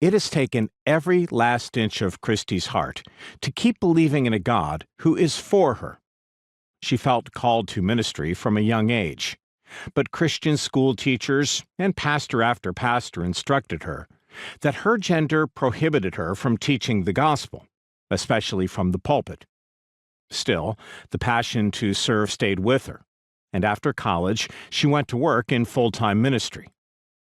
It has taken every last inch of Christie's heart to keep believing in a God who is for her. She felt called to ministry from a young age, but Christian school teachers and pastor after pastor instructed her that her gender prohibited her from teaching the gospel, especially from the pulpit. Still, the passion to serve stayed with her, and after college, she went to work in full-time ministry.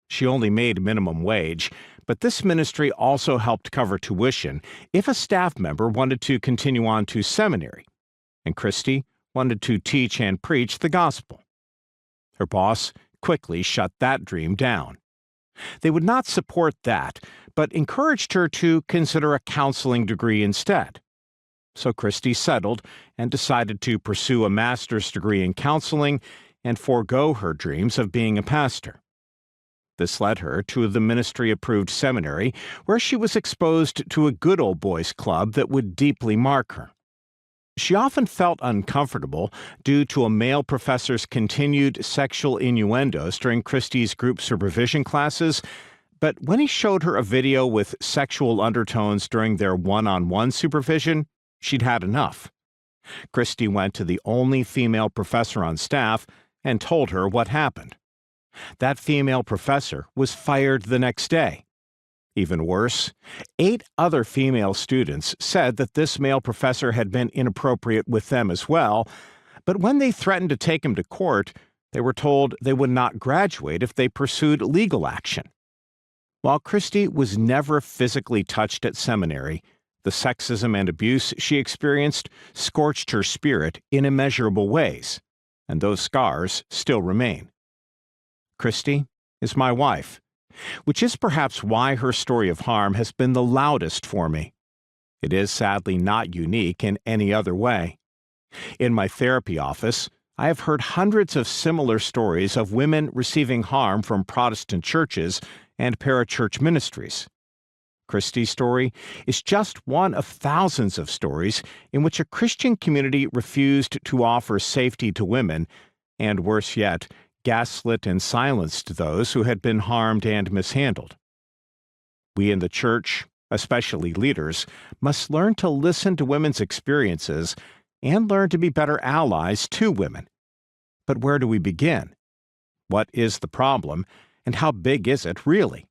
She only made minimum wage, but this ministry also helped cover tuition if a staff member wanted to continue on to seminary, and Christie wanted to teach and preach the gospel. Her boss quickly shut that dream down. They would not support that, but encouraged her to consider a counseling degree instead. So Christie settled and decided to pursue a master's degree in counseling and forego her dreams of being a pastor. This led her to the ministry-approved seminary, where she was exposed to a good old boys club that would deeply mark her. She often felt uncomfortable due to a male professor's continued sexual innuendos during Christie's group supervision classes, but when he showed her a video with sexual undertones during their one-on-one supervision, she'd had enough. Christie went to the only female professor on staff and told her what happened. That female professor was fired the next day. Even worse, 8 other female students said that this male professor had been inappropriate with them as well, but when they threatened to take him to court, they were told they would not graduate if they pursued legal action. While Christie was never physically touched at seminary, the sexism and abuse she experienced scorched her spirit in immeasurable ways, and those scars still remain. Christie is my wife, which is perhaps why her story of harm has been the loudest for me. It is sadly not unique in any other way. In my therapy office, I have heard hundreds of similar stories of women receiving harm from Protestant churches and parachurch ministries. Christie's story is just one of thousands of stories in which a Christian community refused to offer safety to women, and worse yet, gaslit and silenced those who had been harmed and mishandled. We in the church, especially leaders, must learn to listen to women's experiences and learn to be better allies to women. But where do we begin? What is the problem, and how big is it really?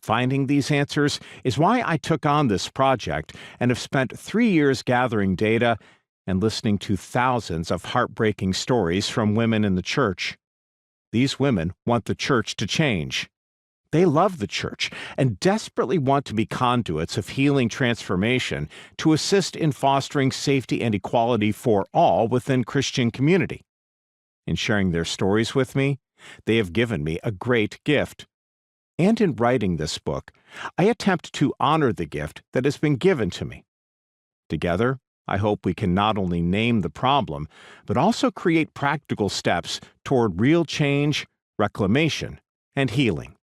Finding these answers is why I took on this project and have spent 3 years gathering data and listening to thousands of heartbreaking stories from women in the church. These women want the church to change. They love the church and desperately want to be conduits of healing transformation to assist in fostering safety and equality for all within Christian community. In sharing their stories with me, they have given me a great gift. And in writing this book, I attempt to honor the gift that has been given to me. Together, I hope we can not only name the problem, but also create practical steps toward real change, reclamation, and healing.